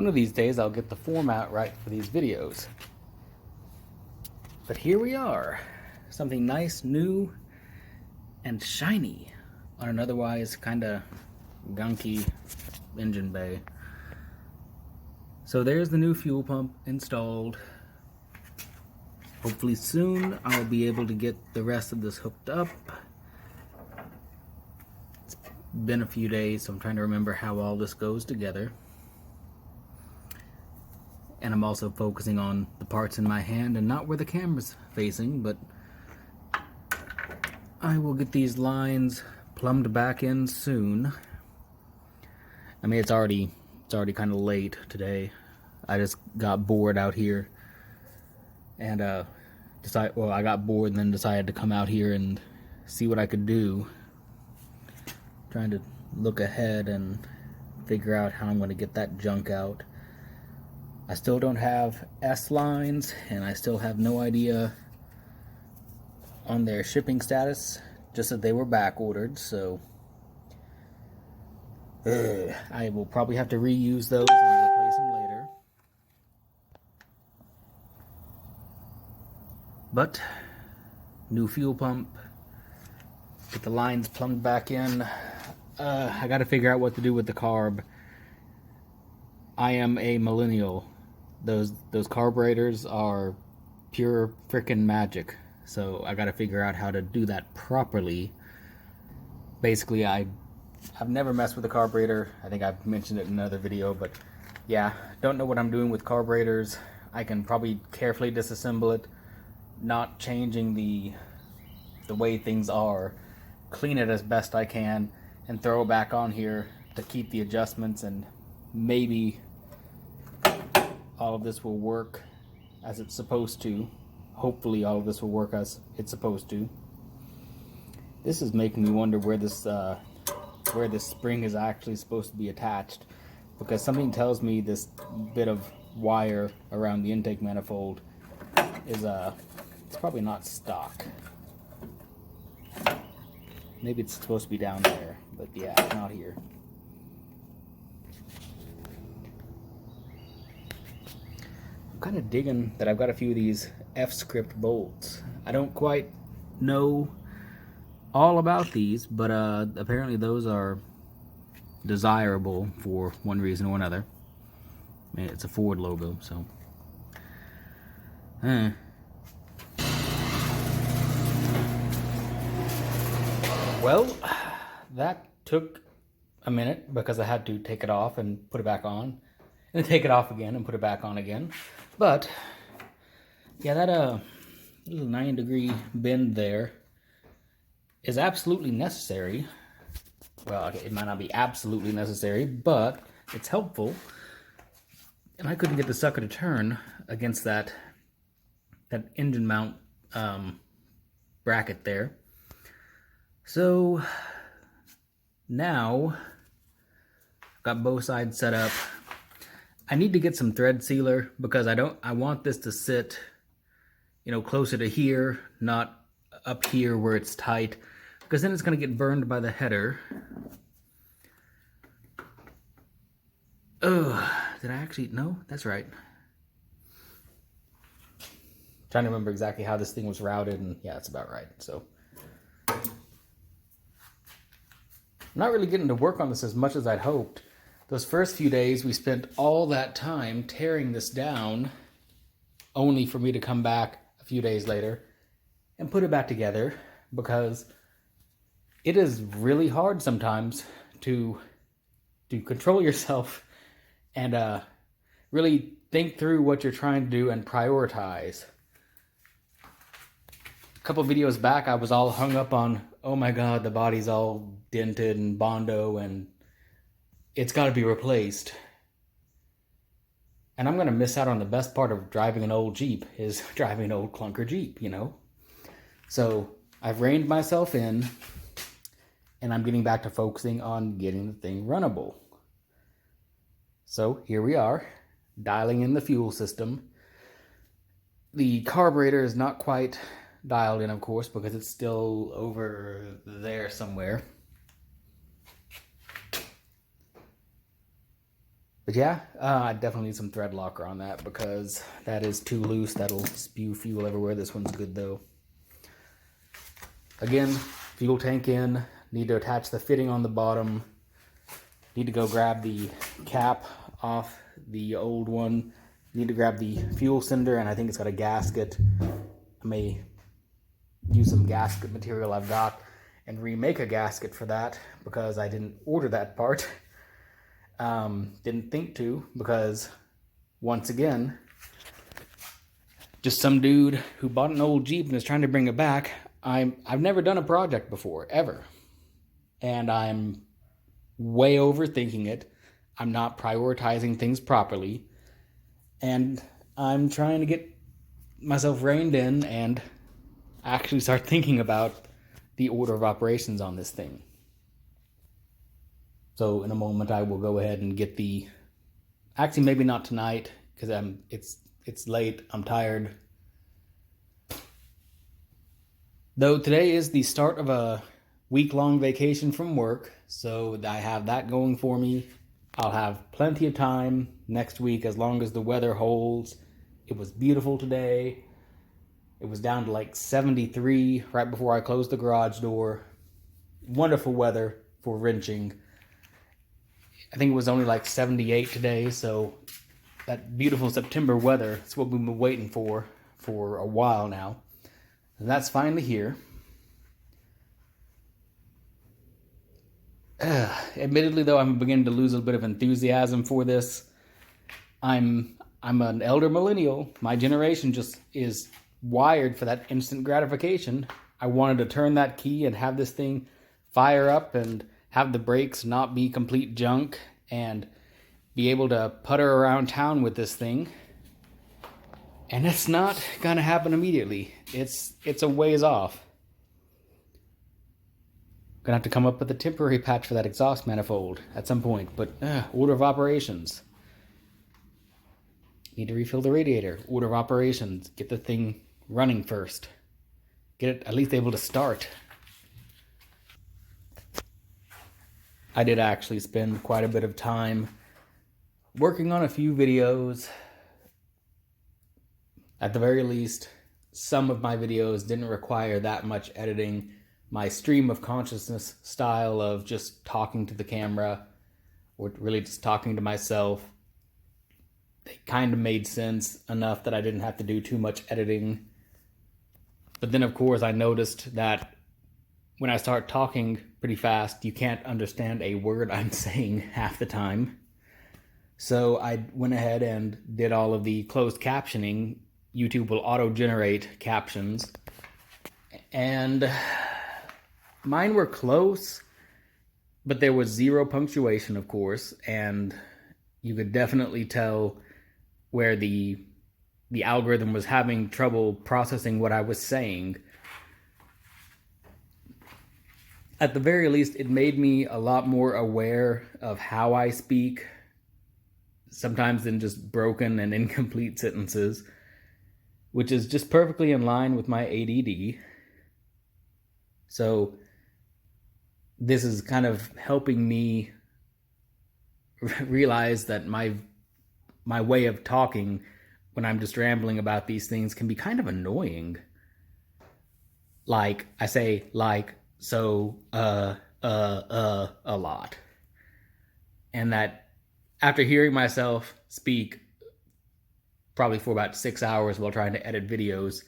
One of these days I'll get the format right for these videos. But here we are. Something nice, new, and shiny on an otherwise kinda gunky engine bay. So there's the new fuel pump installed. Hopefully soon I'll be able to get the rest of this hooked up. It's been a few days, so I'm trying to remember how all this goes together. And I'm also focusing on the parts in my hand and not where the camera's facing, but I will get these lines plumbed back in soon. I mean, it's already kind of late today. I just got bored out here and I got bored and then decided to come out here and see what I could do. Trying to look ahead and figure out how I'm going to get that junk out. I still don't have S lines, and I still have no idea on their shipping status, just that they were back ordered, so I will probably have to reuse those and replace them later. But new fuel pump, get the lines plumbed back in. I gotta figure out what to do with the carb. I am a millennial. Those carburetors are pure frickin' magic. So I gotta figure out how to do that properly. Basically, I've never messed with a carburetor. I think I've mentioned it in another video, but yeah, don't know what I'm doing with carburetors. I can probably carefully disassemble it, not changing the way things are, clean it as best I can, and throw it back on here to keep the adjustments, and maybe all of this will work as it's supposed to. Hopefully all of this will work as it's supposed to. This is making me wonder where this spring is actually supposed to be attached, because something tells me this bit of wire around the intake manifold is it's probably not stock. Maybe it's supposed to be down there, but yeah, it's not here. I'm kind of digging that I've got a few of these F-script bolts. I don't quite know all about these, but apparently those are desirable for one reason or another. I mean, it's a Ford logo, so. Well, that took a minute because I had to take it off and put it back on, and take it off again and put it back on again. But yeah, that little 9-degree bend there is absolutely necessary. Well, okay, it might not be absolutely necessary, but it's helpful. And I couldn't get the sucker to turn against that engine mount bracket there. So now I've got both sides set up. I need to get some thread sealer because I want this to sit, you know, closer to here, not up here where it's tight, because then it's going to get burned by the header. Oh, did I actually? No, that's right. Trying to remember exactly how this thing was routed, and yeah, that's about right. So I'm not really getting to work on this as much as I'd hoped. Those first few days, we spent all that time tearing this down, only for me to come back a few days later and put it back together, because it is really hard sometimes to control yourself and really think through what you're trying to do and prioritize. A couple videos back, I was all hung up on, oh my god, the body's all dented and Bondo and it's got to be replaced. And I'm going to miss out on the best part of driving an old Jeep, is driving an old clunker Jeep, you know? So I've reined myself in, and I'm getting back to focusing on getting the thing runnable. So here we are, dialing in the fuel system. The carburetor is not quite dialed in, of course, because it's still over there somewhere. But yeah, I definitely need some thread locker on that because that is too loose. That'll spew fuel everywhere. This one's good though. Again, fuel tank in. Need to attach the fitting on the bottom. Need to go grab the cap off the old one. Need to grab the fuel cylinder, and I think it's got a gasket. I may use some gasket material I've got and remake a gasket for that because I didn't order that part. Didn't think to, because once again, just some dude who bought an old Jeep and is trying to bring it back. I've never done a project before, ever. And I'm way overthinking it. I'm not prioritizing things properly. And I'm trying to get myself reined in and actually start thinking about the order of operations on this thing. So in a moment I will go ahead and get the, actually maybe not tonight because it's late, I'm tired. Though today is the start of a week-long vacation from work, so I have that going for me. I'll have plenty of time next week as long as the weather holds. It was beautiful today. It was down to like 73 right before I closed the garage door. Wonderful weather for wrenching. I think it was only like 78 today, so that beautiful September weather is what we've been waiting for a while now. And that's finally here. Admittedly, though, I'm beginning to lose a little bit of enthusiasm for this. I'm an elder millennial. My generation just is wired for that instant gratification. I wanted to turn that key and have this thing fire up and have the brakes not be complete junk and be able to putter around town with this thing. And it's not gonna happen immediately. It's a ways off. Gonna have to come up with a temporary patch for that exhaust manifold at some point, but order of operations. Need to refill the radiator. Order of operations. Get the thing running first. Get it at least able to start. I did actually spend quite a bit of time working on a few videos. At the very least, some of my videos didn't require that much editing. My stream of consciousness style of just talking to the camera, or really just talking to myself, they kind of made sense enough that I didn't have to do too much editing. But then, of course, I noticed that when I start talking pretty fast, you can't understand a word I'm saying half the time. So I went ahead and did all of the closed captioning. YouTube will auto-generate captions. And mine were close, but there was zero punctuation, of course, and you could definitely tell where the algorithm was having trouble processing what I was saying. At the very least, it made me a lot more aware of how I speak, sometimes in just broken and incomplete sentences, which is just perfectly in line with my ADD. So this is kind of helping me realize that my way of talking when I'm just rambling about these things can be kind of annoying. Like, I say like, so, a lot. And that after hearing myself speak probably for about 6 hours while trying to edit videos,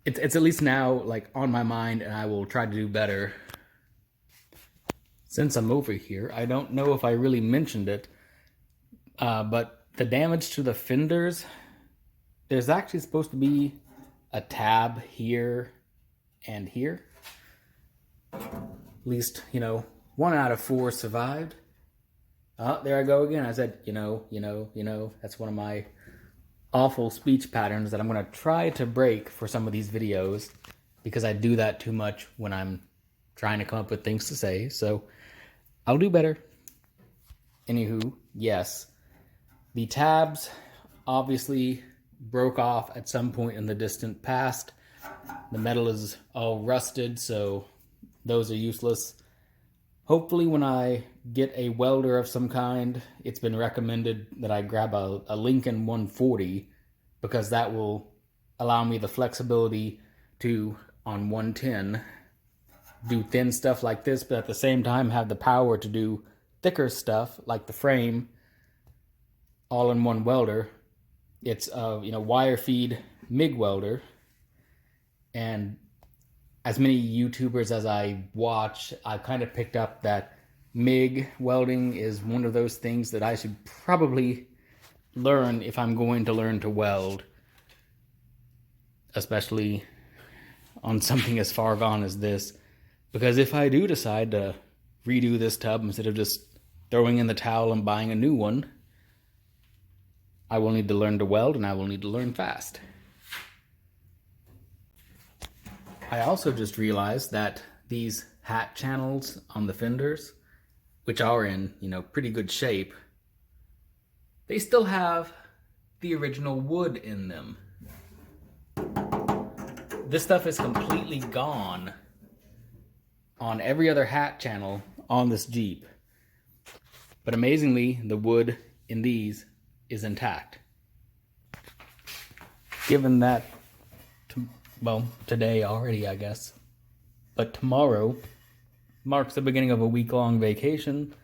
it's at least now like on my mind, and I will try to do better. Since I'm over here, I don't know if I really mentioned it, but the damage to the fenders, there's actually supposed to be a tab here and here. At least, 1 out of 4 survived. Oh, there I go again. I said, that's one of my awful speech patterns that I'm going to try to break for some of these videos, because I do that too much when I'm trying to come up with things to say. So I'll do better. Anywho, yes. The tabs obviously broke off at some point in the distant past. The metal is all rusted, so those are useless. Hopefully when I get a welder of some kind, it's been recommended that I grab a Lincoln 140 because that will allow me the flexibility to, on 110, do thin stuff like this, but at the same time have the power to do thicker stuff like the frame all in one welder. It's a wire feed MIG welder, and as many YouTubers as I watch, I've kind of picked up that MIG welding is one of those things that I should probably learn if I'm going to learn to weld, especially on something as far gone as this. Because if I do decide to redo this tub instead of just throwing in the towel and buying a new one, I will need to learn to weld, and I will need to learn fast. I also just realized that these hat channels on the fenders, which are in, pretty good shape, they still have the original wood in them. This stuff is completely gone on every other hat channel on this Jeep. But amazingly, the wood in these is intact. Given that, today already, I guess, but tomorrow marks the beginning of a week-long vacation,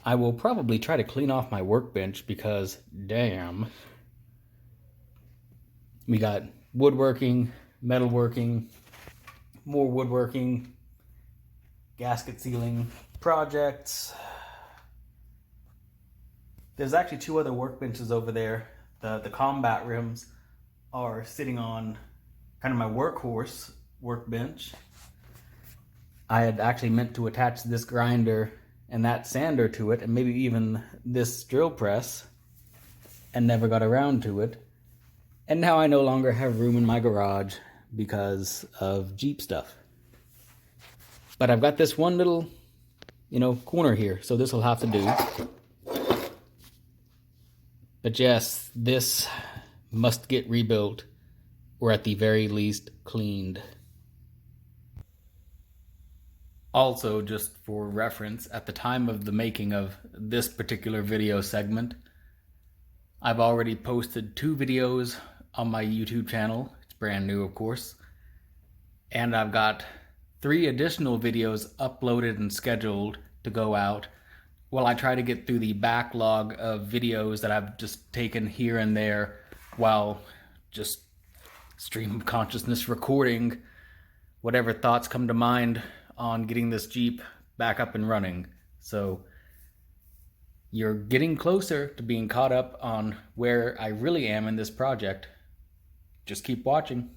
I will probably try to clean off my workbench because, damn, we got woodworking, metalworking, more woodworking, gasket sealing projects. There's actually 2 other workbenches over there. The combat rims are sitting on kind of my workhorse workbench. I had actually meant to attach this grinder and that sander to it, and maybe even this drill press, and never got around to it. And now I no longer have room in my garage because of Jeep stuff. But I've got this one little, corner here, so this will have to do. But yes, this must get rebuilt, or at the very least cleaned. Also, just for reference, at the time of the making of this particular video segment, I've already posted 2 videos on my YouTube channel. It's brand new, of course. And I've got 3 additional videos uploaded and scheduled to go out while I try to get through the backlog of videos that I've just taken here and there while just stream of consciousness recording whatever thoughts come to mind on getting this Jeep back up and running. So you're getting closer to being caught up on where I really am in this project. Just keep watching.